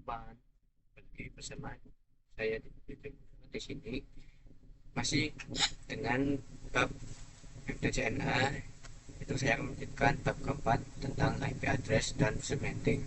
teman-teman, bagi bersama saya di sini masih dengan bab MDCNA. Itu saya melanjutkan bab keempat tentang IP address dan subnetting.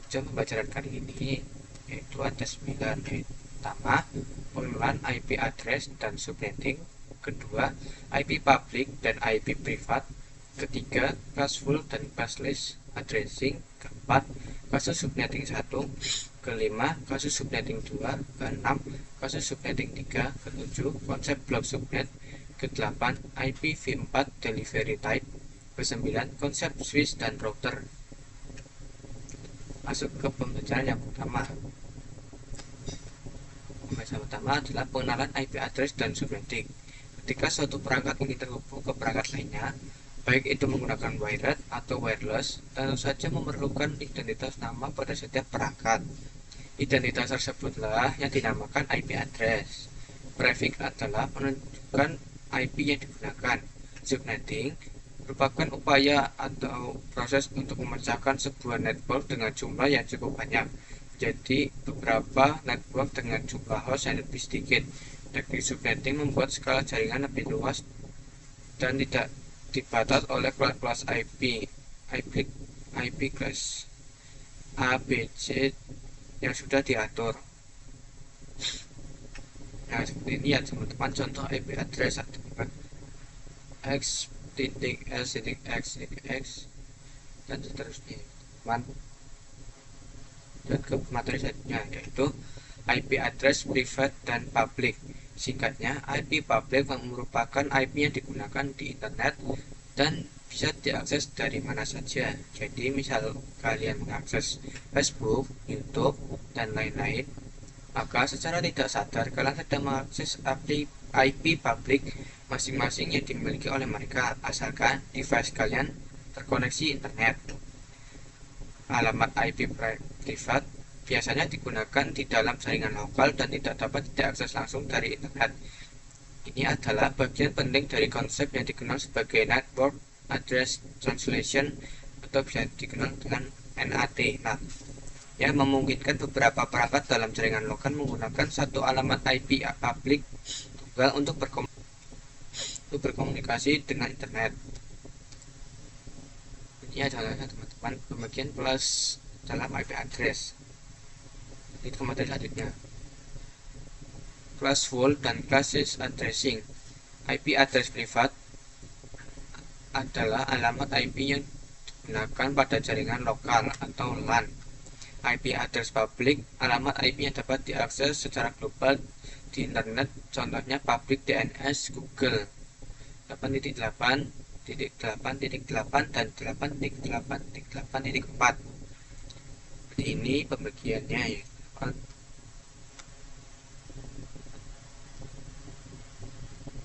Tujuan pembelajaran kali ini yaitu ada 9, yaitu pertama pengenalan IP address dan subnetting, kedua IP public dan IP privat, ketiga classful dan classless addressing, keempat kasus subnetting 1, kelima kasus subnetting 2, keenam kasus subnetting 3, ketujuh konsep blok subnet, ke-8 IPv4 delivery type, ke-9 konsep switch dan router. Masuk ke pembelajaran yang pertama. Pembahasan pertama adalah pengenalan IP address dan subnetting. Ketika suatu perangkat ini terhubung ke perangkat lainnya, baik itu menggunakan wired atau wireless, tentu saja memerlukan identitas nama pada setiap perangkat. Identitas tersebutlah yang dinamakan IP address. Prefix adalah menunjukkan IP yang digunakan. Subnetting merupakan upaya atau proses untuk memecahkan sebuah network dengan jumlah yang cukup banyak. Jadi beberapa network dengan jumlah host yang lebih sedikit. Teknik subnetting membuat skala jaringan lebih luas dan tidak dibatas oleh kelas IP class A, B, C yang sudah diatur. Nah, seperti ini ya teman-teman, contoh IP address adalah x titik s titik x titik x dan seterusnya, teman. Dan ke materi selanjutnya yaitu IP address private dan public. Singkatnya, IP public merupakan IP yang digunakan di internet dan bisa diakses dari mana saja. Jadi misal kalian mengakses Facebook, YouTube, dan lain-lain, maka secara tidak sadar kalian sedang mengakses IP public masing-masing yang dimiliki oleh mereka, asalkan device kalian terkoneksi internet. Alamat IP privat biasanya digunakan di dalam jaringan lokal dan tidak dapat diakses langsung dari internet. Ini adalah bagian penting dari konsep yang dikenal sebagai Network Address Translation atau bisa dikenal dengan NAT, yang memungkinkan beberapa perangkat dalam jaringan lokal menggunakan satu alamat IP publik tunggal untuk berkomunikasi dengan internet. Ini adalah teman-teman pembagian plus dalam IP address. Itu materi selanjutnya. Classful dan classless addressing. IP address privat adalah alamat IP yang digunakan pada jaringan lokal atau LAN. IP address public, alamat IP yang dapat diakses secara global di internet, contohnya public DNS Google 8.8.8.8 dan 8.8.8.4. Ini pembagiannya ya.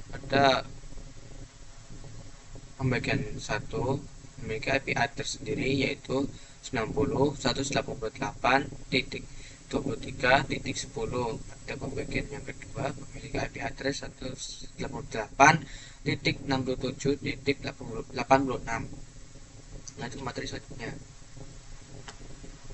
Pada pembagian 1 memiliki IP address sendiri yaitu 90.128.23.10. Pada pembagian yang kedua memiliki IP address 168.67.86. Lanjut materi selanjutnya.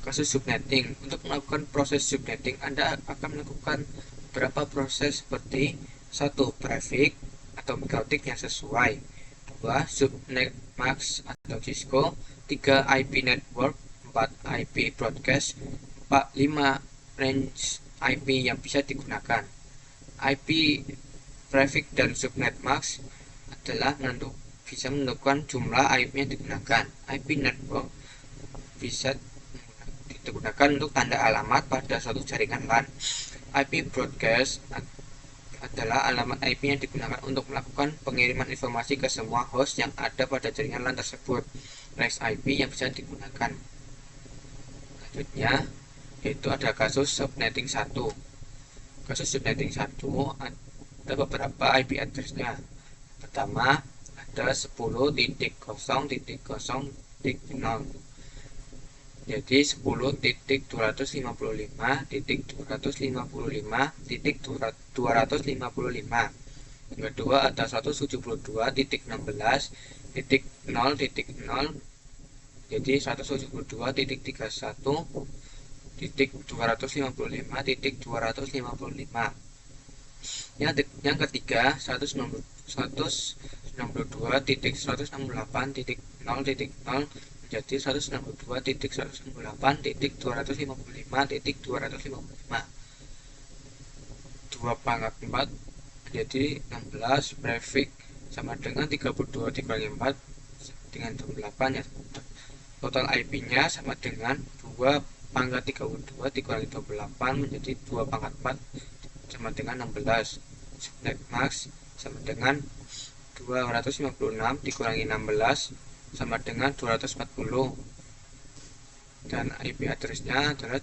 Kasus subnetting. Untuk melakukan proses subnetting, Anda akan melakukan beberapa proses seperti 1. Prefix atau mikrotik yang sesuai, 2. Subnet mask atau Cisco, 3. IP network, 4. IP broadcast, 5. Range IP yang bisa digunakan. IP prefix dan subnet mask adalah bisa menentukan jumlah IP yang digunakan. IP network bisa digunakan untuk tanda alamat pada suatu jaringan LAN. IP broadcast adalah alamat IP yang digunakan untuk melakukan pengiriman informasi ke semua host yang ada pada jaringan LAN tersebut. Range IP yang bisa digunakan. Selanjutnya yaitu ada kasus subnetting 1. Kasus subnetting 1 ada beberapa IP address-nya. Pertama ada 10.0.0.0. Jadi 10.255.255.255. Yang kedua ada 172.16.0.0.0 Jadi 172.31.255.255. Yang ketiga 192.168.0.0 menjadi 192.168.255.255. 2 pangkat 4 menjadi 16. Prefix sama dengan 32 dikali 4 dengan 28 ya. Total IP nya sama dengan 2 pangkat 32 dikali 28 menjadi 2 pangkat 4 sama dengan 16. Subnet max sama dengan 256 dikurangi 16 sama dengan 240, dan IP address-nya adalah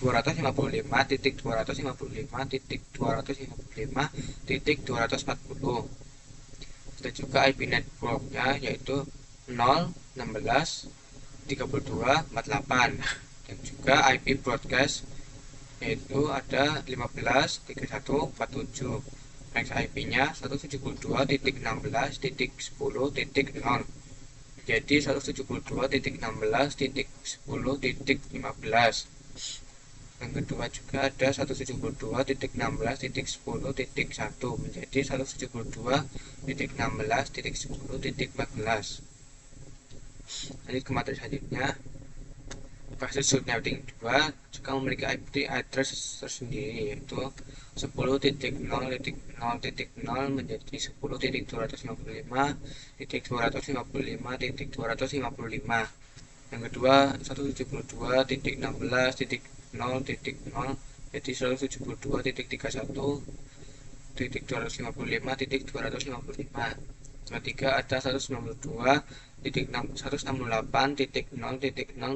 255.255.255.240. Ada juga IP network-nya yaitu 0, 16, 32, 48, dan juga IP broadcast yaitu ada 15, 31, 47. Next IP-nya 172.16.10.0 jadi 172.16.10.15. Yang kedua juga ada 172.16.10.1 menjadi 172.16.10.14. Lanjut ke materi selanjutnya. Kasus subnetting 2 juga memiliki IP address tersendiri yaitu 10.0.0.0 menjadi 10.255.255.255. Yang kedua 172.16.0.0 jadi 172.31.255.255. Ketiga ada 192.168.0.0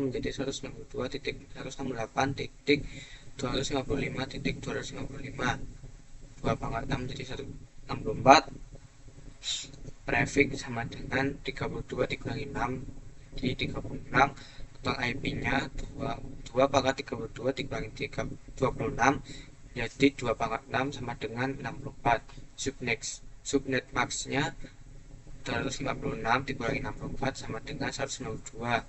menjadi 192.168.255.255. 2 pangkat 6 menjadi 164. Prefix sama dengan 32 dikurangi 6 jadi 36. Total IP nya 2 pangkat 32 dikurangi 26 jadi 2 pangkat 6 sama dengan 64. Subnet max nya 256 dikurangi 64 sama dengan 192.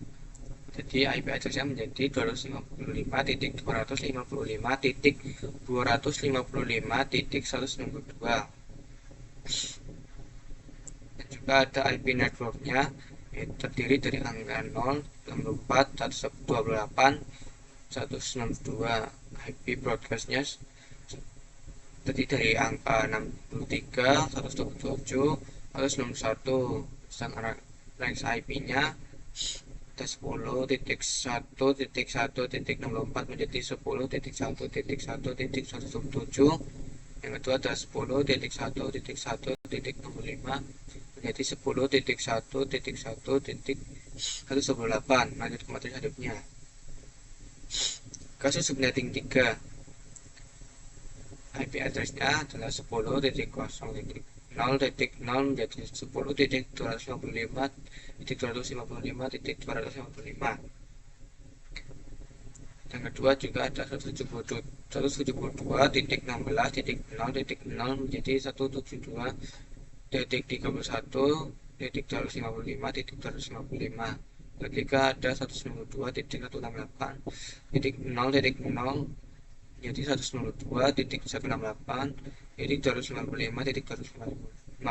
Jadi IP address-nya menjadi 255.255.255.192. Dan juga ada IP network-nya terdiri dari angka 0, 64, 128, 192. IP broadcast-nya terdiri dari angka 63, 127, 161. Sedangkan range IP-nya ada 10.1.1.64 menjadi 10.1.1.127. Yang kedua ada 10.1.1.65 menjadi 10.1.1.118. Lanjut ke materi selanjutnya. Kasus subnetting 3. IP address-nya adalah 10.0.0.0 menjadi 10.255.255.255. Yang kedua juga ada 172.16.0.0 menjadi 172.31.255.255. Ketiga ada 192.168.0.0 jadi 192.168 jadi 255.255.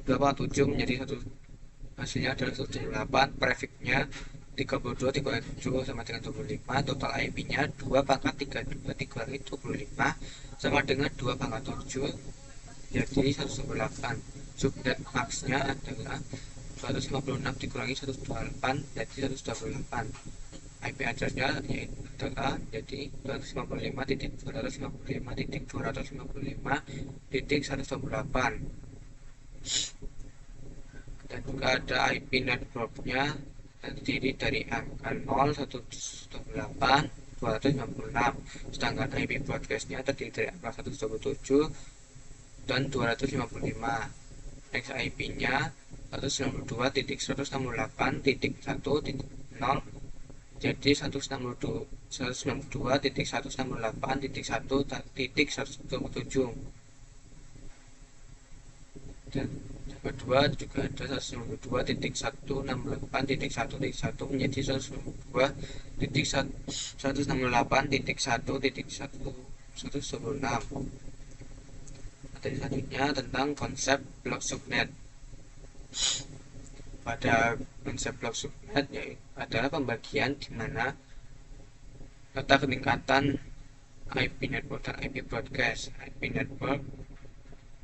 27 menjadi 1 hasilnya adalah 178. Prefix-nya 32 dikurangi 7 sama dengan 25. Total IP-nya 2 pangkat 32 dikurangi 25 sama dengan 2 pangkat 7 jadi 198. Subnet max-nya adalah 256 dikurangi 128 jadi 128. IP address-nya adalah jadi 255.255.255.128. Dan juga ada IP network-nya terdiri dari angka 0, 128, 256. Sedangkan IP broadcast-nya terdiri dari angka 127 dan 255. Next IP-nya 192.168.1.0 jadi 192.168.1.1.127. Dan kedua juga ada 192.168.1.1 menjadi 192.168.1.1.116. Materi selanjutnya tentang konsep blok subnet. Pada konsep blok subnet adalah pembagian di mana letak peningkatan IP network dan IP broadcast. IP network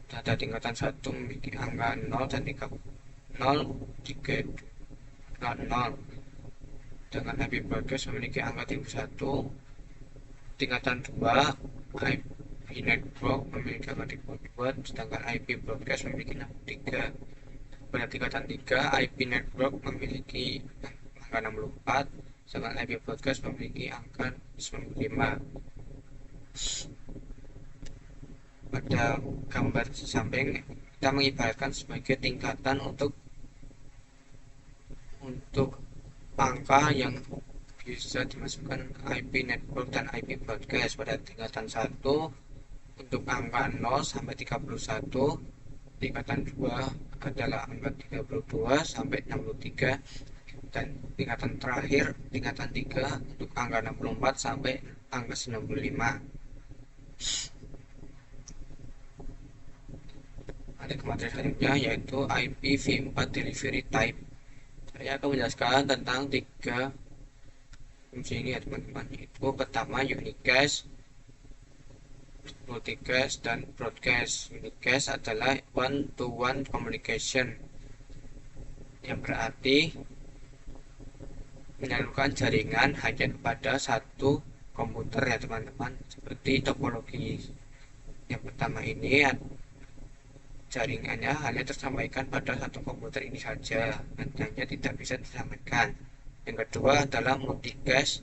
pada tingkatan 1 memiliki angka 0 dan 0, 3, 0. Dengan IP broadcast memiliki angka 31. Tingkatan 2 IP network memiliki angka 32, sedangkan IP broadcast memiliki 63. Pada tingkatan 3 IP network memiliki angka 64, sedangkan IP broadcast memiliki angka 95. Pada gambar samping kita mengibaratkan sebagai tingkatan untuk angka yang bisa dimasukkan IP network dan IP broadcast. Pada tingkatan 1 untuk angka 0 sampai 31, tingkatan 2 adalah angka 32 sampai 63, dan tingkatan terakhir tingkatan 3 untuk angka 64 sampai angka 95. Ada materi selanjutnya yaitu IPv4 delivery type. Saya akan menjelaskan tentang 3 fungsi ini ya teman-teman. Itu pertama unicast, multicast, dan broadcast. Unicast adalah one-to-one communication, yang berarti menyalurkan jaringan hanya kepada satu komputer ya teman-teman. Seperti topologi yang pertama ini, jaringannya hanya tersampaikan pada satu komputer ini saja, nantinya tidak bisa disampaikan. Yang kedua adalah multicast,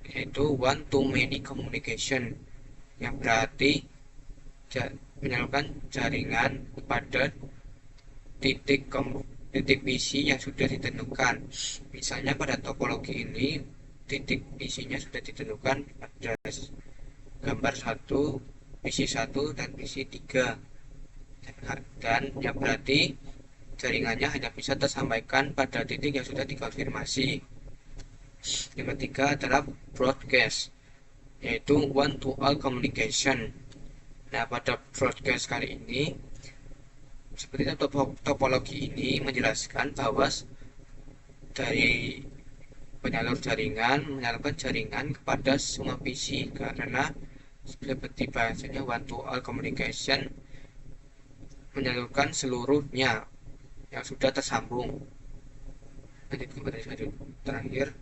yaitu one to many communication, yang berarti menyalurkan jaringan pada titik PC yang sudah ditentukan. Misalnya pada topologi ini titik PC-nya sudah ditentukan pada gambar 1, PC 1 dan PC 3, dan yang berarti jaringannya hanya bisa tersampaikan pada titik yang sudah dikonfirmasi. Yang ketiga adalah broadcast, yaitu one to all communication. Nah, pada broadcast kali ini seperti topologi ini menjelaskan bahwa dari penyalur jaringan menyalurkan jaringan kepada semua PC, karena seperti bahasanya one to all communication menyalurkan seluruhnya yang sudah tersambung. Nanti terakhir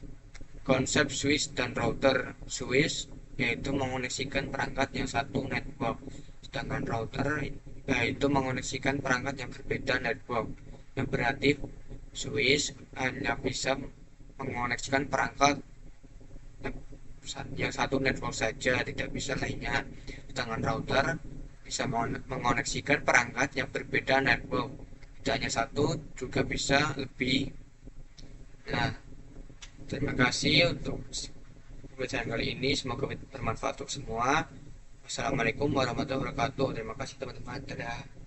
konsep switch dan router. Switch yaitu mengoneksikan perangkat yang satu network, sedangkan router yaitu mengoneksikan perangkat yang berbeda network, yang berarti switch hanya bisa mengoneksikan perangkat yang satu network saja, tidak bisa lainnya, sedangkan router bisa mengoneksikan perangkat yang berbeda network, tidak hanya satu, juga bisa lebih. Nah, terima kasih untuk pembelajaran kali ini, semoga bermanfaat untuk semua. Assalamualaikum warahmatullahi wabarakatuh. Terima kasih teman-teman. Dadah.